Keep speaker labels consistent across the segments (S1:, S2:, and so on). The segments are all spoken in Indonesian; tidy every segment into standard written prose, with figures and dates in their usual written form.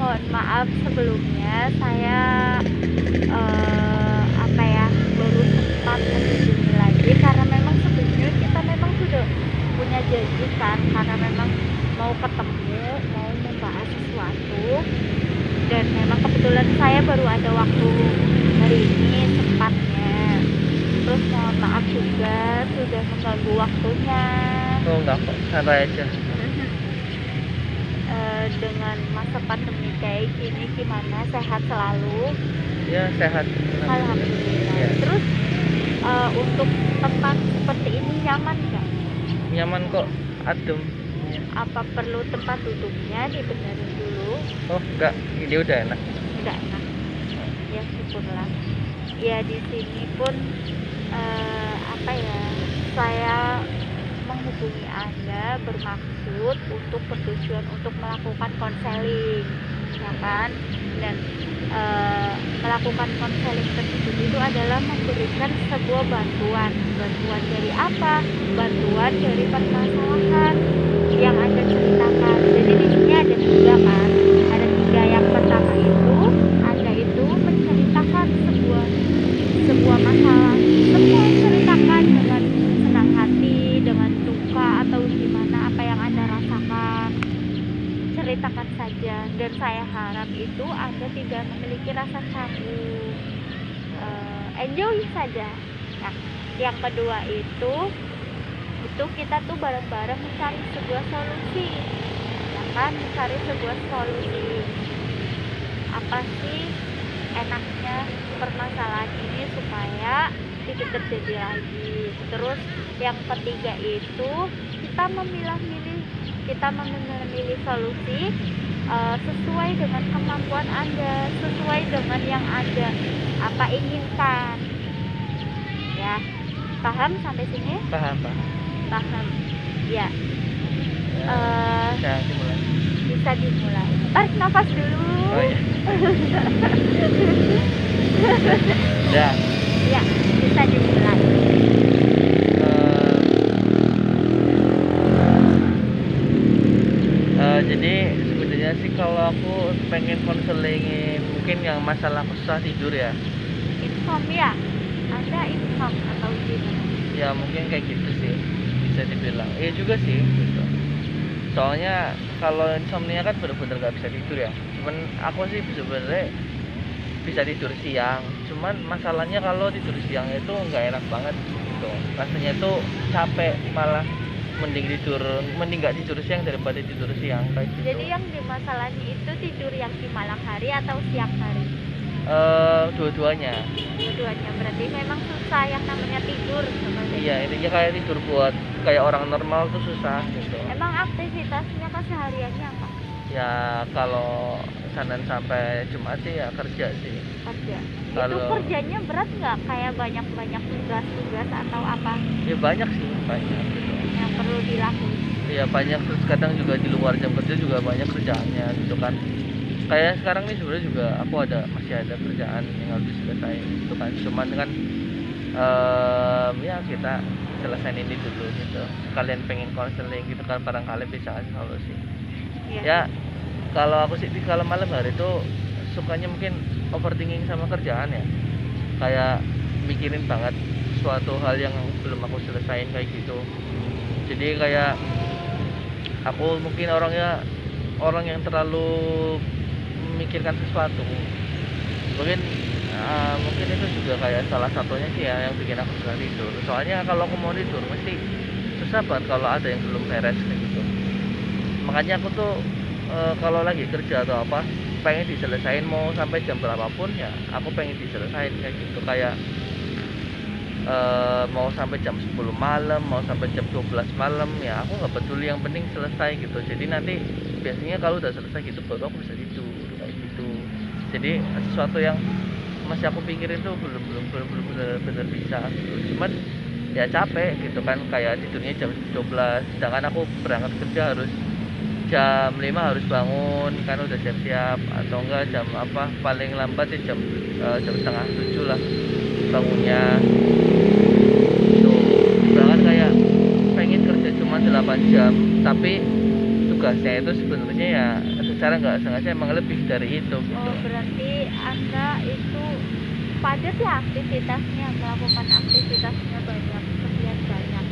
S1: mohon maaf sebelumnya saya apa ya, baru sempat menghubungi lagi karena memang sebelumnya kita memang sudah punya janji kan, karena memang mau ketemu, mau membahas sesuatu, dan memang kebetulan saya baru ada waktu hari ini sempatnya. Terus mohon maaf juga sudah mengganggu waktunya.
S2: Oh enggak kok, santai aja.
S1: Dengan masa pandemi kayak gini gimana, sehat selalu?
S2: Ya sehat.
S1: Alhamdulillah.
S2: Ya.
S1: Terus untuk tempat seperti ini nyaman nggak?
S2: Nyaman kok, adem.
S1: Apa perlu tempat duduknya dibenerin dulu?
S2: Oh enggak, ini udah enak.
S1: Nggak enak. Ya syukurlah. Ya di sini pun apa ya, saya menghubungi Anda bermaksud untuk bertujuan untuk melakukan konseling, ya kan? Dan melakukan konseling tersebut itu adalah memberikan sebuah bantuan. Bantuan dari apa? Bantuan dari permasalahan yang Anda ceritakan. Jadi di sini ada tiga kan? Ada tiga. Yang pertama itu Anda itu menceritakan sebuah masalah. Semua ceritakan dengan senang hati, dengan duka atau gimana apa yang Anda rasakan. Ceritakan saja, dan saya harap itu Anda tidak memiliki rasa canggung. Enjoy saja. Nah, yang kedua itu kita tuh bareng-bareng mencari sebuah solusi, ya kan? Mencari sebuah solusi. Apa sih enaknya permasalahan ini supaya tidak terjadi lagi. Terus yang ketiga itu kita memilih solusi sesuai dengan kemampuan Anda, sesuai dengan yang Anda inginkan. Ya, paham sampai sini?
S2: Paham.
S1: Paham. Ya.
S2: Bisa dimulai.
S1: Bisa dimulai. Tarik nafas dulu.
S2: Oh iya. Ya.
S1: Ya, bisa dimulai.
S2: Jadi sebenarnya sih kalau aku pengen konselingin mungkin yang masalah susah tidur ya.
S1: Insomnia. Anda insom atau gimana?
S2: Ya mungkin kayak gitu sih, bisa dibilang. Iya juga sih gitu. Soalnya kalau insomnia kan bener-bener gak bisa tidur ya. Cuman aku sih sebenarnya bisa tidur siang. Cuman masalahnya kalau tidur siang itu nggak enak banget gitu. Rasanya tuh capek, malah mending gak tidur siang daripada tidur siang kayak gitu.
S1: Jadi yang dimasalahin itu tidur yang di malam hari atau siang hari?
S2: Dua-duanya.
S1: Dua-duanya, berarti memang susah yang namanya tidur seperti
S2: Iya, intinya kayak tidur buat kayak orang normal tuh susah gitu.
S1: Emang aktivitasnya kesehariannya apa?
S2: Ya kalau Senin sampai Jumat sih ya kerja sih.
S1: Kerja. Itu
S2: Kalau
S1: kerjanya berat nggak? Kayak banyak tugas-tugas atau apa
S2: ya banyak sih, banyak gitu.
S1: yang perlu dilakukan?
S2: Ya banyak, terus kadang juga di luar jam kerja juga banyak kerjaannya gitu kan. Kayak sekarang nih sebenarnya juga aku masih ada kerjaan yang harus diselesaikan gitu kan. Cuman kan ya kita selesain ini dulu gitu. Kalian pengen konseling gitu kan, barangkali bisa kasih solusi.
S1: Iya.
S2: Ya kalau aku sih kalau malam hari itu sukanya mungkin overthinking sama kerjaan ya, kayak mikirin banget suatu hal yang belum aku selesain kayak gitu. Jadi kayak aku mungkin orang yang terlalu memikirkan sesuatu. Mungkin itu juga kayak salah satunya sih ya yang bikin aku susah tidur. Soalnya kalau aku mau tidur mesti susah banget kalau ada yang belum beres kayak gitu. Makanya aku tuh kalau lagi kerja atau apa pengen diselesain, mau sampai jam berapapun ya aku pengen diselesain kayak gitu. Kayak mau sampai jam 10 malam, mau sampai jam 12 malam ya aku nggak peduli, yang penting selesai gitu. Jadi nanti biasanya kalau udah selesai gitu baru aku bisa tidur kayak gitu. Jadi sesuatu yang masih aku pikirin tuh belum benar-benar bisa gitu. Cuman ya capek gitu kan, kayak tidurnya jam 12 sedangkan aku berangkat kerja harus jam 5 harus bangun kan, udah siap-siap, atau enggak jam paling lambat sih jam setengah 7 lah bangunnya tuh. Bahkan kayak pengen kerja cuma 8 jam tapi tugasnya itu sebenarnya ya secara nggak sengaja emang lebih dari itu gitu.
S1: Oh, berarti Anda itu padat ya aktivitasnya, melakukan aktivitasnya banyak, sekian banyak.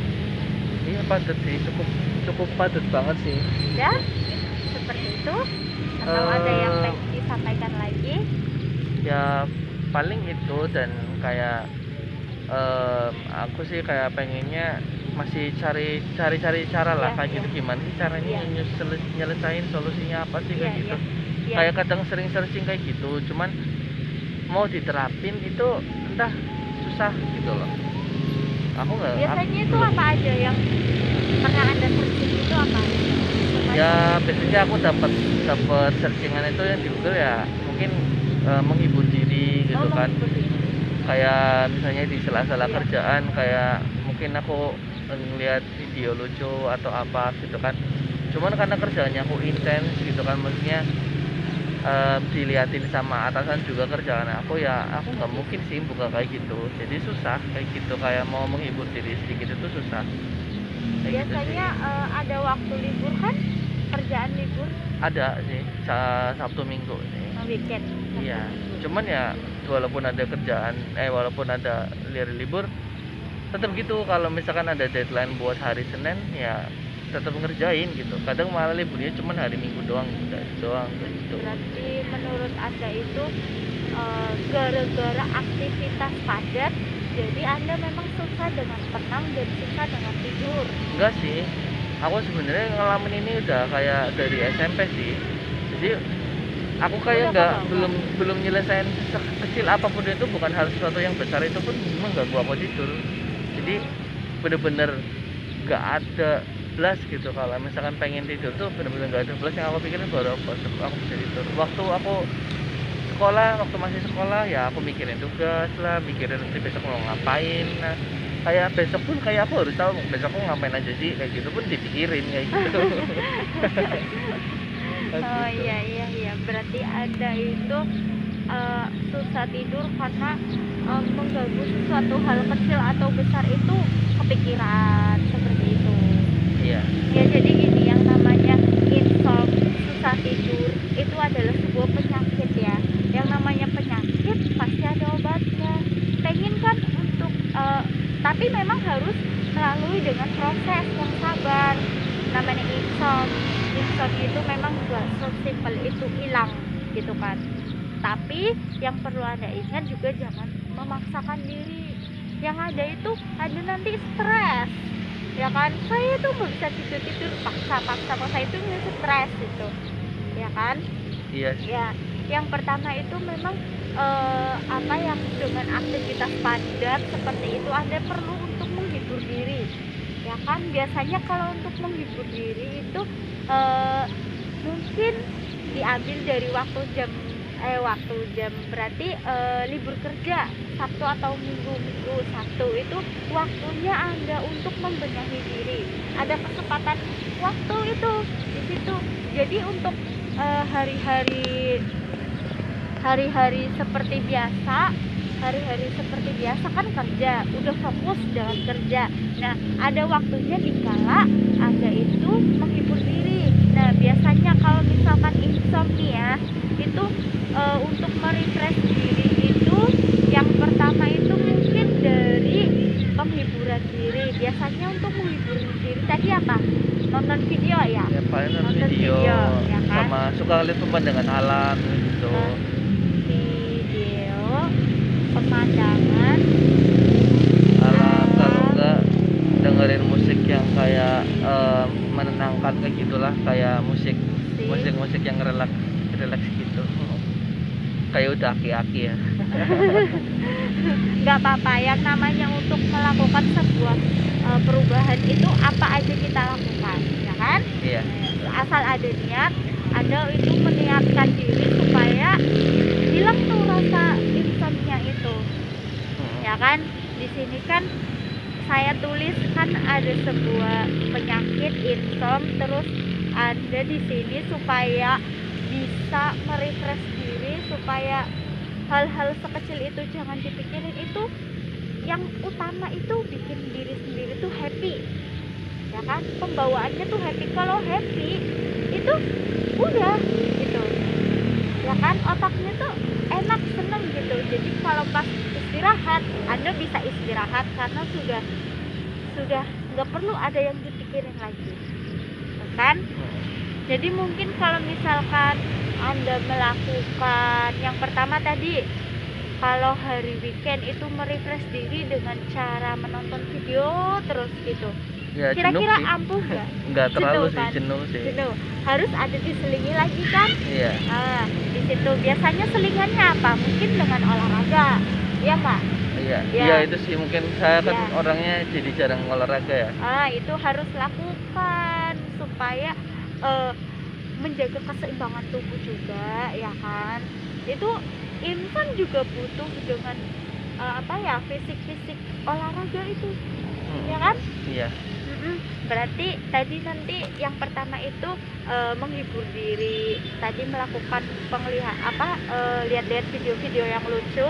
S2: Iya padat sih, cukup cukup padat banget sih.
S1: Ya, seperti itu. Atau ada yang
S2: Eh,
S1: pengen disampaikan lagi?
S2: Ya paling itu, dan kayak aku sih kayak pengennya masih cari cara lah
S1: Iya,
S2: kayak
S1: iya,
S2: gitu, gimana sih caranya
S1: iya,
S2: nyelesain solusinya apa sih
S1: iya,
S2: kayak gitu.
S1: iya, iya.
S2: Kayak kadang sering searching kayak gitu, cuman mau diterapin itu entah susah gitu loh. Aku
S1: Biasanya itu
S2: belum.
S1: apa aja yang pernah Anda searching itu apa aja?
S2: Ya biasanya aku dapat dapat searchingan itu yang di Google ya mungkin menghibur diri
S1: Oh,
S2: gitu kan.
S1: menghibur diri.
S2: Kayak misalnya di sela-sela
S1: Iya.
S2: kerjaan, kayak mungkin aku ngeliat video lucu atau apa gitu kan. Cuman karena kerjaannya aku intens gitu kan, maksudnya diliatin sama atasan juga kerjaan aku, ya aku nggak mungkin sih buka kayak gitu, jadi susah kayak gitu, kayak mau menghibur diri sedikit itu susah kayak gitu sih.
S1: Biasanya ada waktu libur kan? Kerjaan libur,
S2: Ada sih Sabtu Minggu sih.
S1: weekend.
S2: Iya, cuman ya walaupun ada kerjaan, walaupun ada libur, tetap gitu. Kalau misalkan ada deadline buat hari Senin, ya tetap ngerjain gitu. Kadang malah liburnya cuman hari Minggu doang, udah itu doang kayak gitu.
S1: Berarti menurut Anda itu gara-gara aktivitas padat, jadi Anda memang susah dengan tenang dan susah dengan tidur.
S2: Enggak sih, aku sebenarnya ngalamin ini udah kayak dari SMP sih. Jadi aku kayak
S1: Udah
S2: nggak
S1: lama.
S2: belum nyelesain kecil apapun itu, bukan hal sesuatu yang besar itu pun mengganggu aku tidur. Jadi bener-bener nggak ada belas gitu. Kalau misalkan pengen tidur tuh bener-bener nggak ada belas yang aku pikirin baru aku bisa tidur. Waktu masih sekolah ya aku mikirin tugas lah, mikirin nanti besok mau ngapain. Nah, kayak besok pun kayak aku harus tahu besok mau ngapain aja sih, kayak gitu pun dipikirin kayak gitu. Kayak
S1: Oh,
S2: gitu.
S1: iya, iya, iya. Berarti Anda itu susah tidur karena mengganggu sesuatu hal kecil atau besar itu kepikiran seperti itu.
S2: Iya.
S1: Ya, jadi gini, yang namanya insomnia, susah tidur itu adalah sebuah penyakit ya. Yang namanya penyakit pasti ada obatnya. Pengen kan untuk tapi memang harus melalui dengan proses yang sabar. Namanya insomnia itu memang gak sesimpel itu hilang gitu kan. Tapi yang perlu Anda ingat juga, jangan memaksakan diri. Yang ada itu ada nanti stres, ya kan? Saya tuh nggak bisa tidur paksa itu stres itu, ya kan?
S2: Iya sih.
S1: Ya, yang pertama itu memang apa yang dengan aktivitas padat seperti itu Anda perlu untuk menghibur diri, ya kan? Biasanya kalau untuk menghibur diri itu mungkin diambil dari waktu jam berarti libur kerja Sabtu atau Minggu Sabtu itu waktunya Anda untuk membenahi diri. Ada kesempatan waktu itu di situ. Jadi untuk hari-hari seperti biasa, kan kerja, udah fokus dengan kerja. Nah, ada waktunya dikala Anda itu menghibur diri. Nah, biasanya kalau misalkan insomnia itu untuk merefresh diri itu yang pertama itu mungkin dari penghiburan diri. Biasanya untuk menghibur diri tadi apa? Nonton video ya?
S2: Ya paling nonton
S1: Nonton
S2: video,
S1: ya kan?
S2: sama suka lihat pemandangan alam gitu.
S1: Nah, video, pemandangan
S2: Alam, kalau
S1: alam,
S2: enggak dengerin musik yang kayak menenangkan kayak gitulah, kayak musik yang relax gitu. Kayak udah aki-aki ya.
S1: nggak apa-apa. Yang namanya untuk melakukan sebuah perubahan itu apa aja kita lakukan, ya kan?
S2: Iya.
S1: Asal ada niat, Anda itu meniatkan diri supaya hilang tuh rasa insomnia itu, ya kan? Di sini kan saya tulis kan ada sebuah penyakit insomnia, terus Anda di sini supaya bisa merefresh diri, supaya hal-hal sekecil itu jangan dipikirin. Itu yang utama itu bikin diri sendiri tuh happy, ya kan? Pembawaannya tuh happy. Kalau happy itu tuh udah gitu ya kan, otaknya tuh enak, seneng gitu. Jadi kalau pas istirahat Anda bisa istirahat karena sudah nggak perlu ada yang dipikirin lagi, ya kan? Jadi mungkin kalau misalkan Anda melakukan yang pertama tadi, kalau hari weekend itu merefresh diri dengan cara menonton video terus gitu,
S2: Ya jenuh
S1: kira-kira
S2: sih.
S1: ampuh nggak?
S2: Nggak terlalu
S1: Jenuh
S2: sih,
S1: kan?
S2: jenuh sih.
S1: Jenuh, harus ada diselingi lagi kan?
S2: Iya.
S1: Di situ biasanya selingannya apa? Mungkin dengan olahraga, ya Pak?
S2: Iya,
S1: Ya.
S2: iya itu sih mungkin saya kan
S1: Ya.
S2: orangnya jadi jarang olahraga ya.
S1: Itu harus lakukan supaya menjaga keseimbangan tubuh juga, ya kan? Itu insan juga butuh dengan fisik olahraga itu, ya kan?
S2: Iya.
S1: Berarti tadi nanti yang pertama itu menghibur diri, tadi melakukan lihat-lihat video-video yang lucu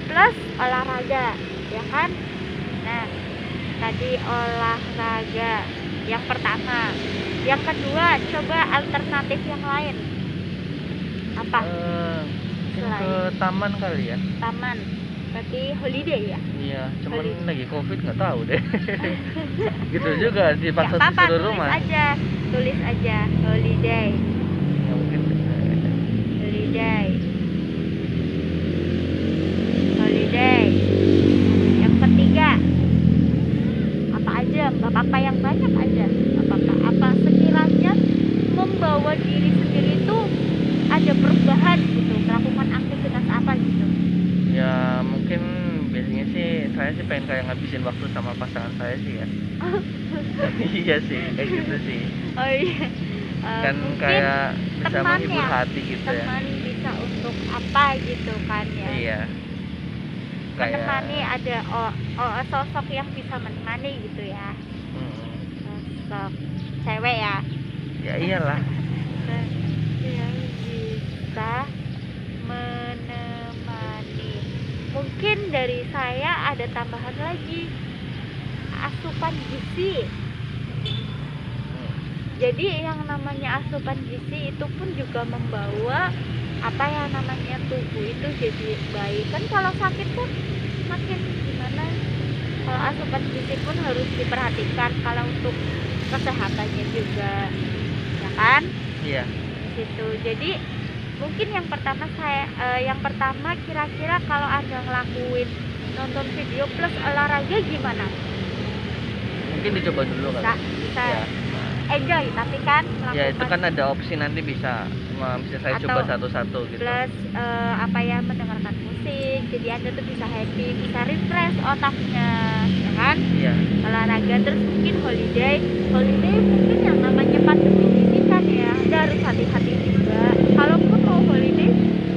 S1: plus olahraga, ya kan? Nah, tadi olahraga yang pertama. Yang kedua, coba alternatif yang lain. Apa?
S2: Mungkin ke
S1: Selain
S2: taman kali ya.
S1: taman, berarti holiday ya?
S2: Iya, cuman
S1: Holiday.
S2: lagi covid nggak tahu deh. Gitu juga
S1: Gak
S2: dipaksa
S1: apa-apa,
S2: disuruh rumah.
S1: tulis aja holiday,
S2: Ya mungkin
S1: holiday, holiday. Yang ketiga, apa aja, nggak apa-apa, yang banyak aja, nggak apa-apa. Apa sekiranya membawa diri sendiri itu ada perubahan gitu, melakukan aktivitas apa gitu.
S2: ya mungkin biasanya sih saya sih pengen kayak ngabisin waktu sama pasangan saya sih ya. Iya sih, kayak gitu sih.
S1: Oh iya.
S2: Kan
S1: Mungkin
S2: kayak bisa
S1: teman
S2: menghibur
S1: ya,
S2: hati gitu ya.
S1: teman bisa untuk apa gitu kan ya.
S2: Iya. Kayak
S1: Menemani, ada sosok yang bisa menemani gitu ya, sosok cewek ya,
S2: ya iyalah.
S1: yang bisa menemani. Mungkin dari saya ada tambahan lagi, asupan gizi. Jadi yang namanya asupan gizi itu pun juga membawa tubuh itu jadi baik kan. Kalau sakit kan makin gimana. Kalau asupan gizi pun harus diperhatikan kalau untuk kesehatannya juga, ya kan?
S2: Iya.
S1: Gitu. Jadi mungkin yang pertama kira-kira kalau Anda ngelakuin nonton video plus olahraga gimana?
S2: Mungkin dicoba dulu
S1: Bisa,
S2: kali.
S1: bisa
S2: Ya.
S1: enjoy, tapi kan
S2: Ya itu
S1: melakukan
S2: kan ada opsi nanti bisa saya
S1: Atau
S2: coba satu-satu gitu.
S1: plus mendengarkan musik, jadi Anda tuh bisa happy, bisa refresh otaknya, ya kan?
S2: Iya.
S1: Olahraga. Terus mungkin holiday mungkin yang namanya pandemi ini kan ya, Anda harus hati-hati juga. Kalaupun mau holiday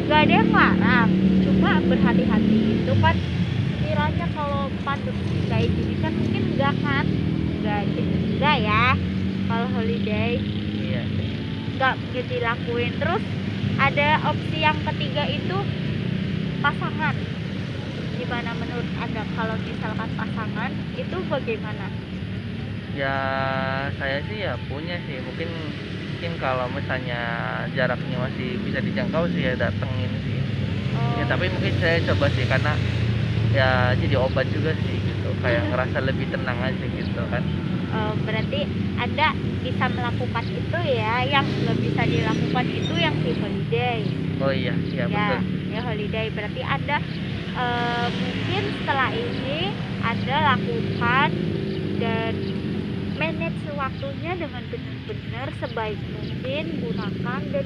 S1: nggak ada yang larang, cuma berhati-hati itu kan. Kiranya kalau pandemi kayak gini kan mungkin enggak kan, enggak ya. Kalau holiday
S2: Iya.
S1: nggak jadi lakuin. Terus ada opsi yang ketiga itu pasangan. Gimana menurut Anda kalau misalkan pasangan itu bagaimana?
S2: Ya saya sih ya punya sih, mungkin kalau misalnya jaraknya masih bisa dijangkau sih ya datengin sih. Ya tapi mungkin saya coba sih karena ya jadi obat juga sih gitu, kayak ngerasa lebih tenang aja gitu kan.
S1: Berarti Anda bisa melakukan itu ya, yang nggak bisa dilakukan itu yang di holiday.
S2: Oh iya, iya betul.
S1: Ya holiday berarti Anda mungkin setelah ini Anda lakukan dan manage waktunya dengan benar-benar sebaik mungkin, gunakan dan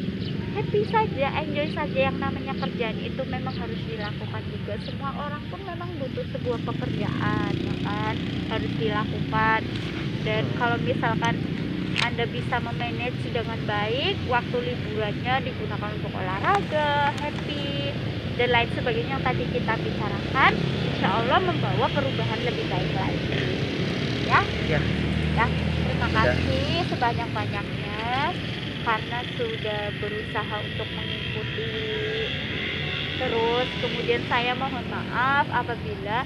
S1: happy saja, enjoy saja. Yang namanya kerjaan itu memang harus dilakukan juga. Semua orang pun memang butuh sebuah pekerjaan, ya kan, harus dilakukan. Dan kalau misalkan Anda bisa memanage dengan baik, waktu liburannya digunakan untuk olahraga, happy, dan lain sebagainya yang tadi kita bicarakan, insya Allah membawa perubahan lebih baik lagi. Ya?
S2: Ya.
S1: Ya, terima kasih sebanyak-banyaknya karena sudah berusaha untuk mengikuti terus. Kemudian saya mohon maaf apabila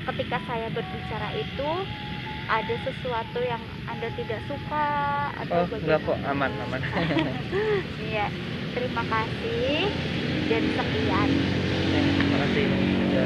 S1: ketika saya berbicara itu ada sesuatu yang Anda tidak suka atau
S2: Oh, enggak kok,
S1: bagaimana?
S2: aman aman.
S1: Iya, terima kasih dan sekian.
S2: Terima kasih. Dadah.